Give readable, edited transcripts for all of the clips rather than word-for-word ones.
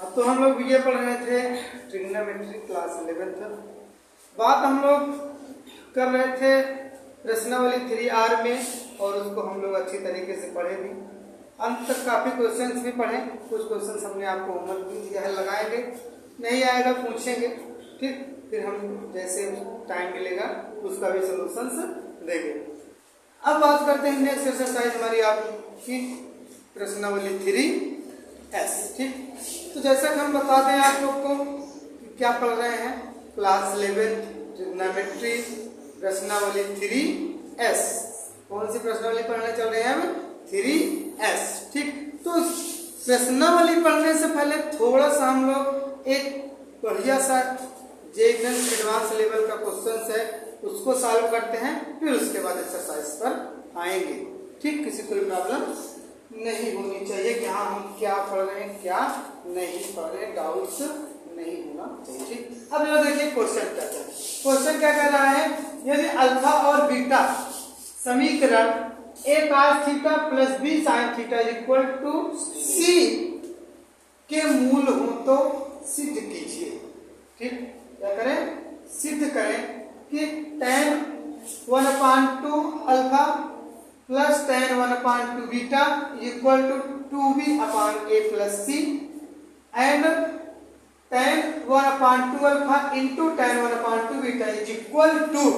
अब तो हम लोग ये पढ़ रहे थे ट्रिग्नोमेट्री क्लास 11th। बात हम लोग कर रहे थे प्रश्नावली 3R में और उसको हम लोग अच्छी तरीके से पढ़े भी, अंत तक काफ़ी क्वेश्चंस भी पढ़े। कुछ क्वेश्चंस हमने आपको होमवर्क भी दिया है, लगाएंगे, नहीं आएगा पूछेंगे, ठीक, फिर हम जैसे टाइम मिलेगा उसका भी सोल्यूशंस देंगे। अब बात करते हैं नेक्स्ट एक्सरसाइज हमारी आपकी प्रश्नावली 3S, ठीक। तो जैसा कि हम बता दें आप लोग को क्या पढ़ रहे हैं, क्लास 11 ट्रिग्नोमेट्री प्रश्नावली 3S। कौन सी प्रश्नावली पढ़ने चल रहे हैं हम? 3S, ठीक। तो प्रश्नावली पढ़ने से पहले थोड़ा सा हम लोग एक बढ़िया सा जेईई एडवांस लेवल का क्वेश्चन है उसको सॉल्व करते हैं, फिर उसके बाद एक्सरसाइज पर आएंगे, ठीक। किसी कोई प्रॉब्लम नहीं होनी चाहिए कि हाँ हम क्या पढ़ रहे हैं क्या नहीं पढ़ रहे, डाउट्स नहीं होना चाहिए, ठीक। अब जरा देखिए क्वेश्चन क्या है। क्वेश्चन क्या कह रहा है, यदि अल्फा और बीटा समीकरण a cos theta plus b sin theta equal to c के मूल हो तो सिद्ध कीजिए, ठीक। क्या करें? सिद्ध करें कि tan 1/2 alpha plus tan 1/2 beta equal to 2b/a plus c and tan 1/2 alpha into tan 1/2 beta is equal to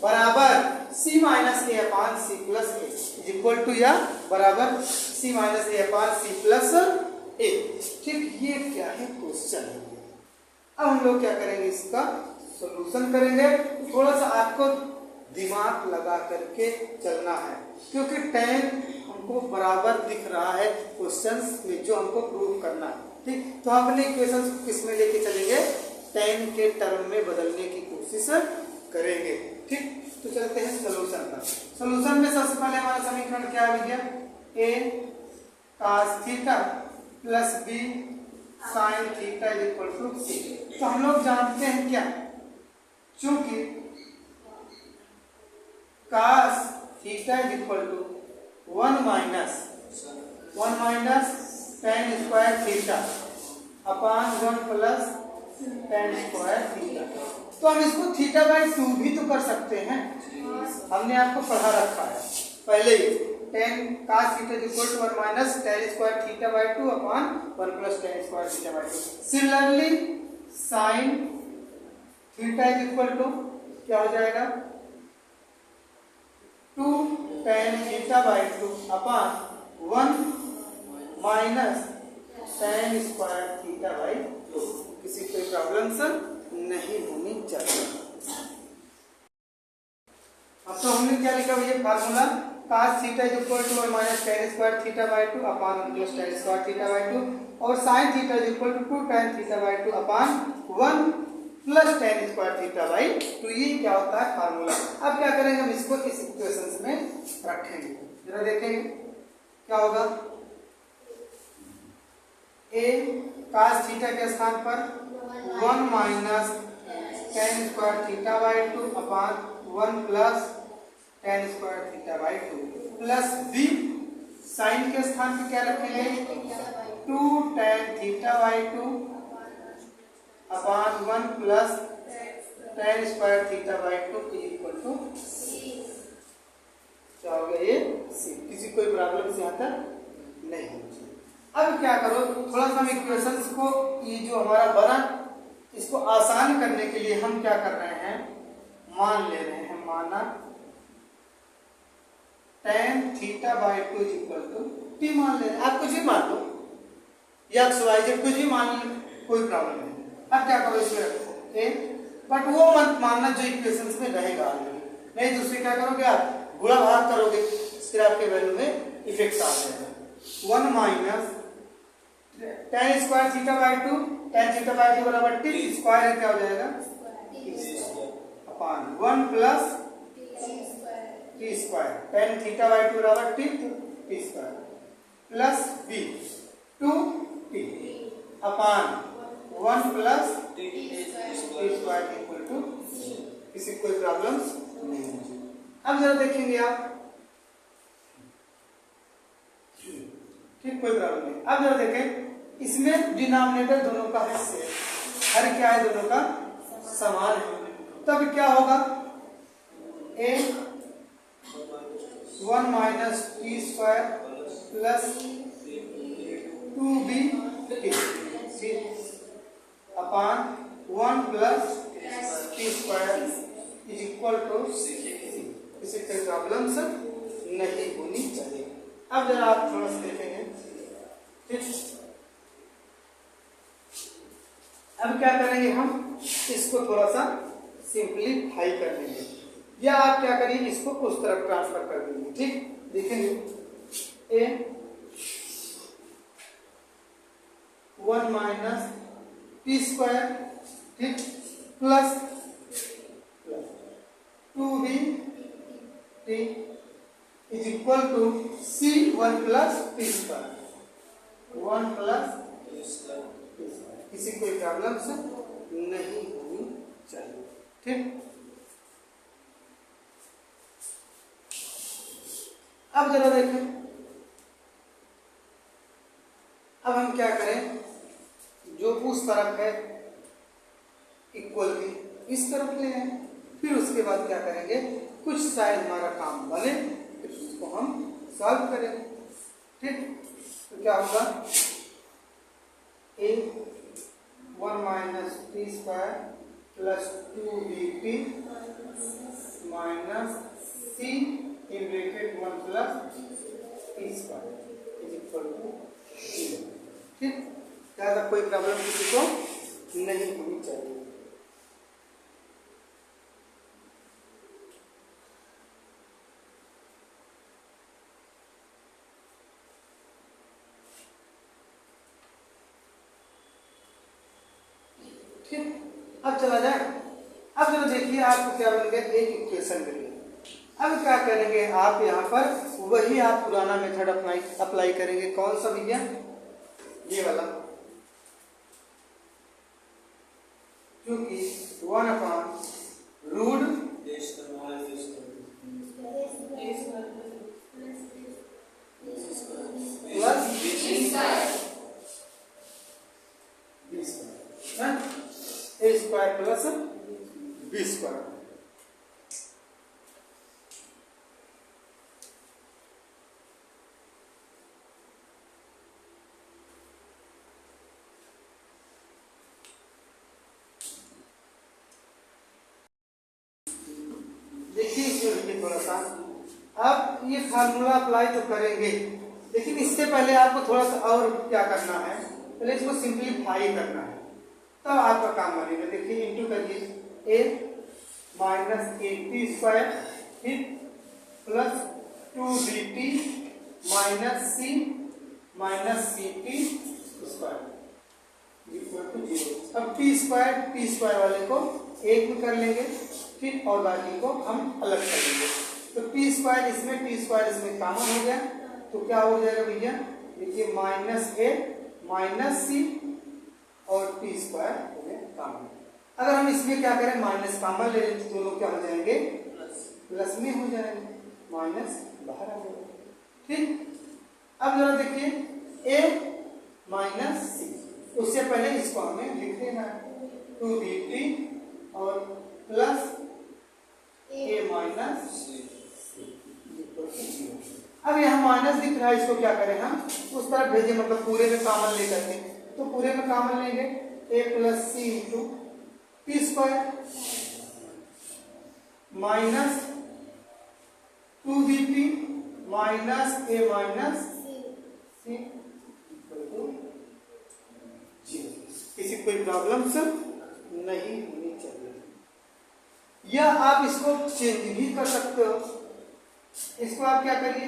बराबर c minus a/c plus a is equal to या बराबर c minus a/c plus a, ठीक। ये क्या है question. अब हम लोग क्या करेंगे, इसका सॉल्यूशन करेंगे। थोड़ा सा आपको दिमाग लगा करके चलना है क्योंकि tan हमको बराबर दिख रहा है क्वेश्चंस में जो हमको प्रूव करना है, ठीक। तो हम अपने इक्वेशंस को किस में लेके चलेंगे, tan के टर्म में बदलने की कोशिश करेंगे, ठीक। तो चलते हैं सॉल्यूशन पर। सॉल्यूशन में सबसे पहले हमारा समीकरण क्या हो गया, a cos theta plus b sin theta equal to c। तो हम लोग जानते हैं क्या, चूंकि cos theta equal to 1 minus tan square theta upon 1 plus tan square theta. तो हम इसको थीटा बाई 2 भी तो कर सकते हैं, हमने आपको पढ़ा रखा है पहले ही। tan cos theta equal to 1 minus tan square theta by 2 upon 1 plus tan square theta by 2। Similarly sin theta equal to क्या हो जाएगा, 2 tan theta by 2 upon 1 minus tan square theta by 2। किसी कोई प्रॉब्लम नहीं होनी चाहिए। अब तो हमने क्या लिखा भैया formula, cos theta equal to 1 minus tan square theta by 2 upon 1 plus tan square theta by 2 और sin theta equal to 2 tan theta by 2 upon 1 plus tan square theta by 2। ये क्या होता है फार्मूला। अब क्या करेंगे, हम इसको इस इक्वेशंस में रखेंगे, जरा देखेंगे क्या होगा। a cos थीटा के स्थान पर 1 minus tan square theta by 2 upon 1 plus tan square theta by 2 plus b sin के स्थान पे क्या रखेंगे, 2 tan theta by 2 upon 1 plus tan square theta by 2 equal to क्या हो गया, ये c। किसी कोई प्रॉब्लम से यहाँ तक नहीं होगी। अब क्या करो, थोड़ा सा हम इक्वेशंस को ये जो हमारा बना इसको आसान करने के लिए हम क्या कर रहे हैं, मान ले रहे हैं, माना tan theta by 2 equal to t मान ले रहे हैं। आप कुछ भी मान लो या xyz कुछ भी मान लो, कोई प्रॉब्लम नहीं। अब क्या करो, इसमें रखो a, बट वो मत मानना जो इक्वेशंस में रहेगा ऑलरेडी, नहीं दूसरी क्या करोगे आप गुणा भाग करोगे, फिर आपके वैल्यू में इफेक्ट आ जाएगा। 1 minus tan square theta by 2 tan theta by 2 बराबर t स्क्वायर क्या हो जाएगा upon 1 plus t square tan theta by 2 बराबर t square plus b 2t upon 1 plus t square equal to. किसी कोई प्रॉब्लम नहीं है। अब जरा देखेंगे आप, ठीक, कोई प्रॉब्लम नहीं। अब जरा देखें इसमें डिनोमिनेटर दोनों का है सेम, हर क्या है दोनों का समान है, तब क्या होगा a 1 minus T square plus 2b upon 1 plus T square is equal to इसे कोई प्रॉब्लम नहीं होनी चाहिए। अब जरा आप थोड़ा सा देखेंगे, ठीक, अब क्या करेंगे हम इसको थोड़ा सा सिंपलीफाई कर लेंगे, या आप क्या करिए इसको उस तरफ ट्रांसफर कर देंगे। ठीक, देखेंगे a 1 माइनस टी स्क्वायर, ठीक, plus 2b T is equal to c 1 plus T square 1 plus किसी कोई प्रॉब्लम से नहीं होनी चाहिए। ठीक, अब जरा देखें, अब हम क्या करें, जो उस तरफ है इक्वल भी इस तरफ ले आए, फिर उसके बाद क्या करेंगे, कुछ शायद हमारा काम बने, फिर उसको हम सॉल्व करेंगे। ठीक, तो क्या होगा a 1 minus T square plus 2bt minus c in bracket 1 plus T square is equal to 0। ठीक, ज़्यादा कोई प्रॉब्लम किसी को नहीं होनी चाहिए। ठीक, अब चला जाए, अब जरा देखिए आपको क्या बन गया, एक इक्वेशन मिल गई। अब क्या करेंगे आप यहाँ पर वही आप पुराना मेथड अप्लाई करेंगे, कौन सा भैया, ये वाला, क्योंकि 1 upon root plus a square plus b square. देखिए इसमें थोड़ा सा अब ये फार्मूला अप्लाई तो करेंगे, लेकिन इससे पहले आपको थोड़ा सा और क्या करना है, पहले इसको सिंप्लीफाई करना है, तब आपका काम बनेगा। देखिए इंटू करिए a minus A T square plus 2bt minus C T square equal to 0। अब टी स्क्वायर वाले को एक में कर लेंगे, ठीक, और बाकी को हम अलग कर लेंगे। तो टी स्क्वायर इसमें कॉमन हो गया, तो क्या हो जाएगा भैया, देखिए माइनस ए माइनस सी और टी स्क्वायर हो गया कॉमन। अगर हम इसमें क्या करें, माइनस कॉमन ले लें तो दोनों क्या हो जाएंगे, प्लस में हो जाएंगे, माइनस बाहर आ जाएगा। ठीक, अब जरा देखिए a माइनस सी, उससे पहले इसको हमें लिख देना है 2bt और प्लस a माइनस सी। अब यहाँ माइनस दिख रहा है, इसको क्या करें हम उस तरफ भेजें, मतलब पूरे में कॉमन लेकर के, तो पूरे में कॉमन लेंगे a plus c into t square minus 2bt minus a minus c. किसी कोई प्रॉब्लम सर नहीं होनी चाहिए, या आप इसको चेंज भी कर सकते हो। इसको आप क्या करिए,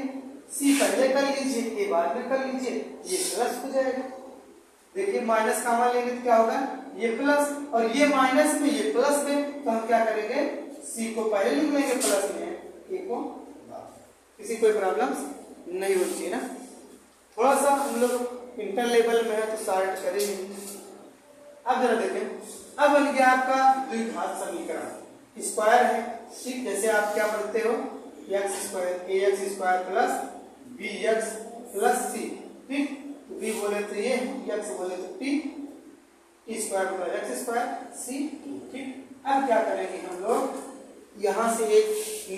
सी पहले कर लीजिए, ए बाद में कर लीजिए, ये प्लस हो जाएगा। देखिए माइनस कॉमन लेंगे तो क्या होगा, ये प्लस और ये माइनस में ये प्लस में, तो हम क्या करेंगे, सी को पहले लिख लेंगे प्लस में, ए को बाद। किसी कोई प्रॉब्लम नहीं होती ना, थोड़ा सा हम लोग इंटर लेवल में है तो सॉल्व करेंगे। अब जरा देखें, अब बन गया आपका द्विघात समीकरण, स्क्वायर है, ठीक, जैसे आप क्या पढ़ते हो, x square plus b x plus c, ठीक, बी बोले तो ये, एक्स बोले तो t, t square plus x square c. ठीक, अब क्या करेंगे हम लोग, यहाँ से एक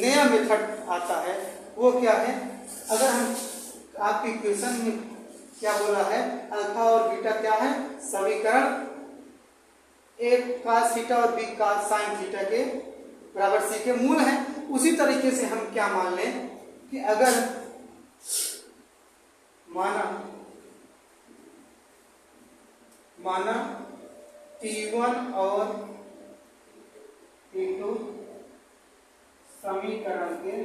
नया मेथड आता है, वो क्या है, अगर हम आपकी इक्वेशन में क्या बोला है, अल्फा और बीटा क्या है, समीकरण, एक cos थीटा और बी cos साइन थीटा के बराबर सी के मूल है। उसी तरीके से हम क्या मान लें कि अगर माना T1 और T2 समीकरण के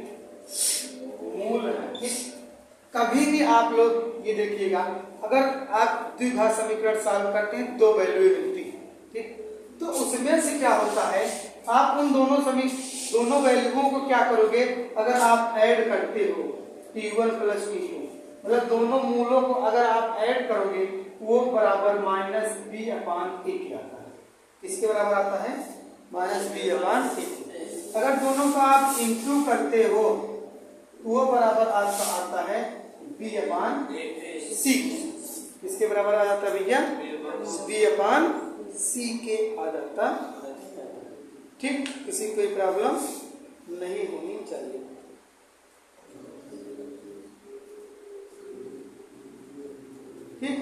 मूल है। ठीक, कभी भी आप लोग ये देखिएगा, अगर आप द्विघात समीकरण सॉल्व करते हैं दो वैल्यू मिलती है। ठीक, तो उसमें से क्या होता है, आप उन दोनों वैल्यूओं को क्या करोगे, अगर आप ऐड करते हो T1 प्लस T2, मतलब दोनों मूलों को अगर आप ऐड करोगे वो बराबर माइनस बी अपान ए आता है। किसके बराबर आता है, माइनस बी अपान ए। अगर दोनों का आप इंटू करते हो तो वो बराबर आपका आता है बी अपान सी। किसके बराबर आ जाता है भैया, बी अपान सी के आ जाता। ठीक, किसी कोई प्रॉब्लम नहीं होनी चाहिए। ठीक,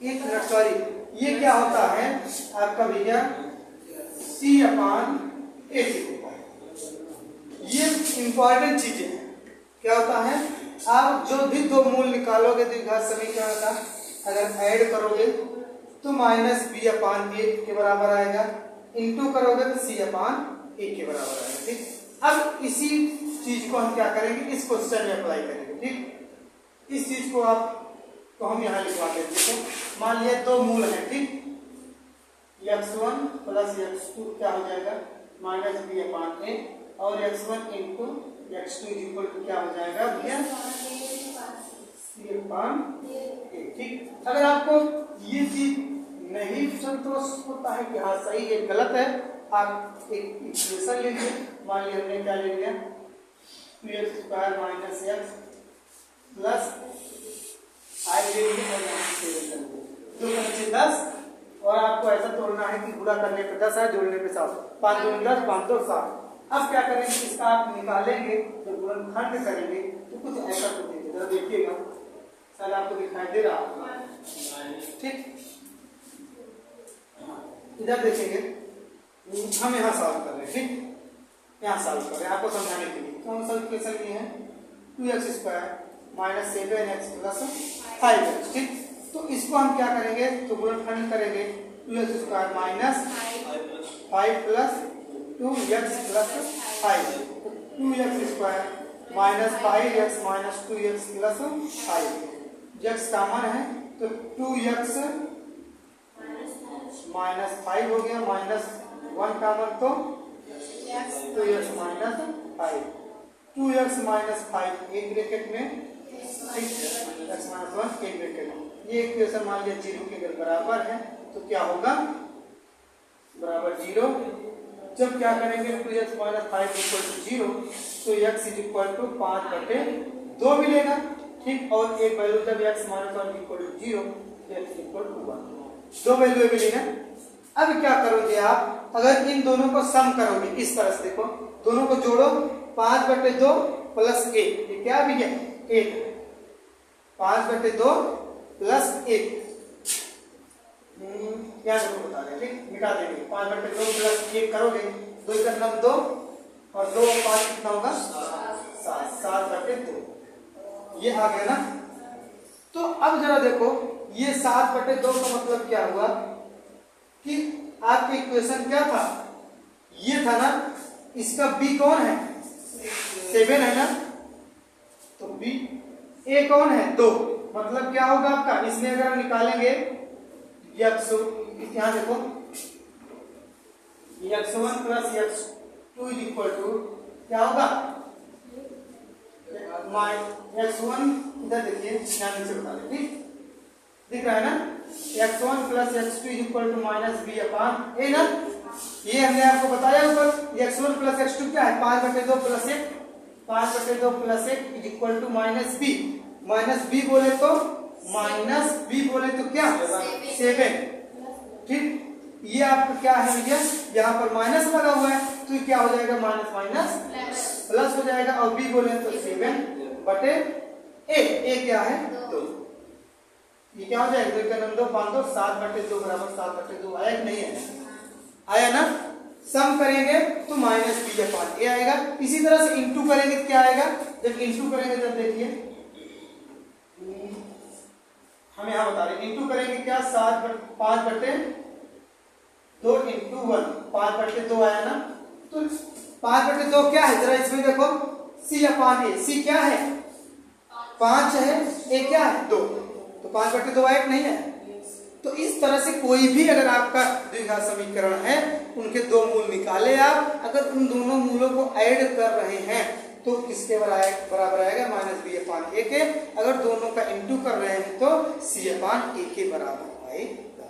एक मिनट, सॉरी, ये क्या होता है आपका भैया, सी अपान ए होता है। ये इंपॉर्टेंट चीजें हैं। क्या होता है, आप जो भी दो मूल निकालोगे द्विघात समीकरण का, अगर ऐड करोगे तो माइनस बी अपान ए के बराबर आएगा, इंटू करोगे तो सी अपान ए के बराबर आएगा। ठीक, अब इसी चीज को हम क्या करेंगे, इस क्वेश्चन में अप्लाई करेंगे। ठीक, इस चीज को आप तो हम यहाँ लिखवा देते हैं। मान लिया दो मूल है, ठीक, x1 प्लस x2 क्या हो जाएगा, माइनस बी अपान ए, और x1 into x2 equal to क्या हो जाएगा भैया, सी अपान ए। ठीक, अगर आपको ये चीज नहीं संतोष होता है कि हाँ सही है गलत है, आप एक इक्वेशन लीजिए। मान लिया हमने क्या ले लिया, 2x² माइनस एक्स प्लस आई ले लिया 10, और आपको ऐसा तोड़ना है कि गुणा करने पे 10 है, जोड़ने पे 7, 5 दूनी 10, 5 दो 7। अब क्या करेंगे, इसका आप निकालेंगे तो गुणनखंड करेंगे तो कुछ ऐसा तो जरा देखिएगा, शायद आपको दिखाई दे रहा होगा। ठीक, इधर देखेंगे, हम यहाँ सॉल्व कर रहे हैं। ठीक, यहाँ सॉल्व कर रहे हैं आपको समझाने के लिए। कौन सा इक्वेशन लिए हैं, 2x² minus 7x plus 5x। ठीक, तो इसको हम क्या करेंगे, तो गुणनखंड करेंगे, 2x² minus 5 plus 2x plus 5, 2x² minus 5x minus 2x plus 5, x common है तो 2x माइनस 5 हो गया, माइनस 1 कॉमन तो 2x माइनस 5, 2x माइनस 5 एक ब्रैकेट में, x माइनस 1 एक ब्रैकेट में। ये इक्वेशन मान लिया 0 के बराबर है तो क्या होगा, बराबर 0। जब क्या करेंगे, 2x माइनस 5 इक्वल टू 0 तो x इज इक्वल टू 5/2 मिलेगा। ठीक, और एक वैल्यू जब x minus 1 equal to 0 x equal to 1, दो वैल्यू मिलेगा। अब क्या करोगे आप, अगर इन दोनों को सम करोगे, इस तरह से देखो, दोनों को जोड़ो, 5/2 प्लस 1, ये क्या भी है 1, 5/2 प्लस 1, क्या देखो बता रहे। ठीक, मिटा देंगे, 5/2 प्लस 1 करोगे, 2 का 9 2 और 2 और 5 कितना होगा 7, 7/2 ये आ गया ना। तो अब जरा देखो, ये 7/2 का मतलब क्या हुआ कि आपकी इक्वेशन क्या था, ये था ना, इसका b कौन है 7 है ना, तो b a कौन है 2, मतलब क्या होगा आपका, इसमें अगर हम निकालेंगे x, यहाँ देखो x1 plus x2 equal to क्या होगा, x1 इधर देखिए ध्यान से बता दें। ठीक, दिख रहा है ना, x1 plus x2 equal to minus b upon a ना। ये हमने आपको बताया ऊपर, x1 प्लस x2 क्या है, 5/2 plus 1, 5/2 plus 1 equal to minus B. Minus B बोले तो क्या 7। ठीक, ये आपका क्या है भैया, यहाँ पर माइनस लगा हुआ है तो क्या हो जाएगा, माइनस माइनस प्लस हो जाएगा। और बी बोले तो 7/a, ए क्या है 2। ये क्या हो जाएगा, 2 का 2 5 2 7/2 बराबर 7/2 आया कि नहीं है, आया ना। सम करेंगे तो माइनस बी अपान ए आएगा। इसी तरह से इंटू करेंगे तो क्या आएगा, जब इंटू करेंगे तब देखिए हम यहाँ बता रहे हैं, इंटू करेंगे क्या 5/2 इंटू 1, 5/2 आया ना। तो 5/2 क्या है, जरा इसमें देखो, सी अपान ए। सी क्या है 5 है, ए क्या है 2, तो 5/2 आया नहीं है। तो इस तरह से कोई भी अगर आपका द्विघात समीकरण है, उनके दो मूल निकाले आप, अगर उन दोनों मूलों को ऐड कर रहे हैं तो किसके बराबर आएगा, माइनस बी अपान ए के। अगर दोनों का इंटू कर रहे हैं तो सी अपान ए के बराबर आएगा।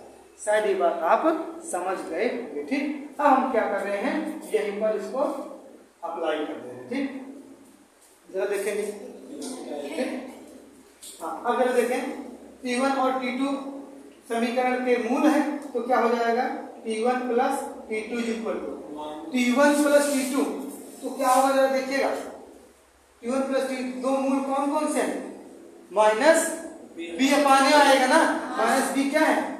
शायद ये बात आप समझ गए होंगे। ठीक, अब हम क्या कर रहे हैं, यहीं पर इसको अप्लाई कर रहे हैं। ठीक, जरा देखेंगे। ठीक, हाँ, अब जरा देखें, T1 और T2 समीकरण के मूल है तो क्या हो जाएगा, T1 plus T2 equal to T1 plus T2। तो क्या होगा, जरा देखिएगा, T1 प्लस T2 दो मूल कौन कौन से हैं, माइनस बी अपान ए आएगा ना। माइनस बी क्या है,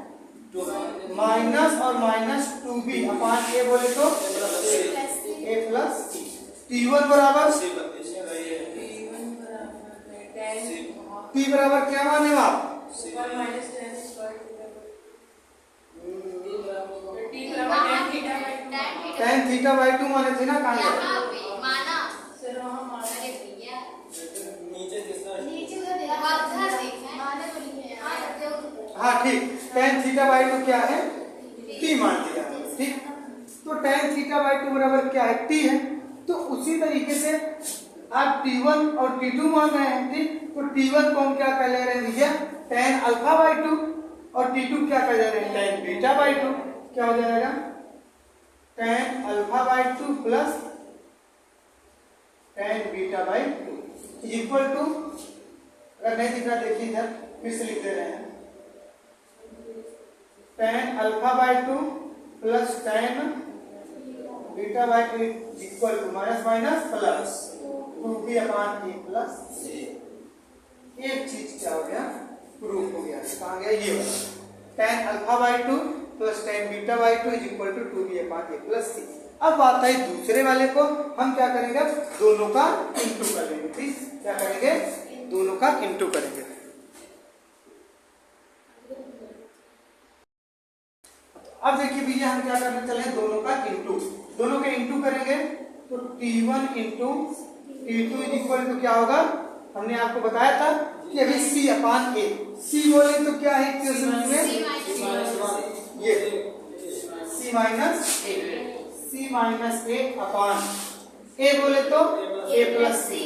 माइनस और माइनस 2b अपान ए बोले तो a प्लस T1 बराबर T बराबर क्या माने आप, tan θ/2 माने थे ना, कहाँ हाँ ठीक, tan θ/2 क्या है, t मान दिया। ठीक, तो tan θ/2 बराबर क्या है, t है। तो उसी तरीके से आप T1 और T2 मान रहे हैं। ठीक, तो T1 को हम क्या कर ले रहे हैं भैया, tan α/2, और T2 क्या कर ले रहे हैं, tan β/2। क्या हो जाएगा, tan α/2 plus tan β/2 equal to, अगर नहीं दिख रहा देखिए इधर फिर से लिख दे रहे हैं, tan α/2 plus tan β/2 equal to minus minus plus 2b upon a plus a। एक चीज क्या हो गया, प्रूफ हो गया। कहाँ गया, ये tan α/2 plus tan β/2 equal to 2b upon a plus c। अब बात है दूसरे वाले को, हम क्या करेंगे, दोनों का इंटू कर लेंगे। ठीक, क्या करेंगे, दोनों का इंटू करेंगे। अब देखिए भैया हम क्या करने चले, दोनों का इंटू, दोनों के इंटू करेंगे तो T1 into T2 equal to क्या होगा, हमने आपको बताया था कि अभी C अपान ए। C बोले तो क्या है इक्वेशन में, ये C माइनस ए अपान ए बोले तो a प्लस सी।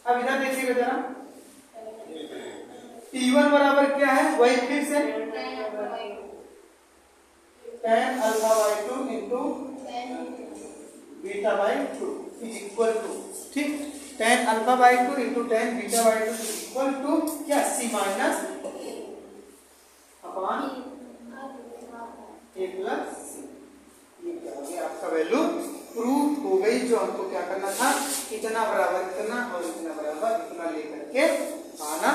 अब इधर देखिएगा जरा, T1 बराबर क्या है, वही फिर से tan α/2 into β/2 is equal to, ठीक, tan α/2 into tan β/2 is equal to क्या, C minus upon a plus c. ये क्या हो गया, आपका वैल्यू प्रूफ हो गई। जो हमको क्या करना था, इतना बराबर इतना और इतना बराबर इतना लेकर के आना।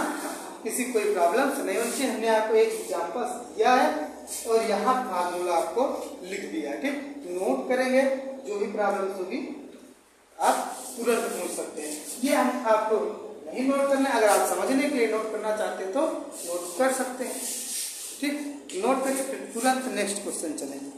किसी कोई प्रॉब्लम नहीं होती। हमने आपको एक एग्जांपल दिया है और यहाँ फार्मूला आपको लिख दिया है। ठीक, नोट करेंगे, जो भी प्रॉब्लम होगी आप तुरंत पूछ सकते हैं। ये हम आपको नहीं नोट करना है, अगर आप समझने के लिए नोट करना चाहते हैं तो नोट कर सकते हैं। ठीक, नोट करके फिर तुरंत नेक्स्ट क्वेश्चन चलेंगे।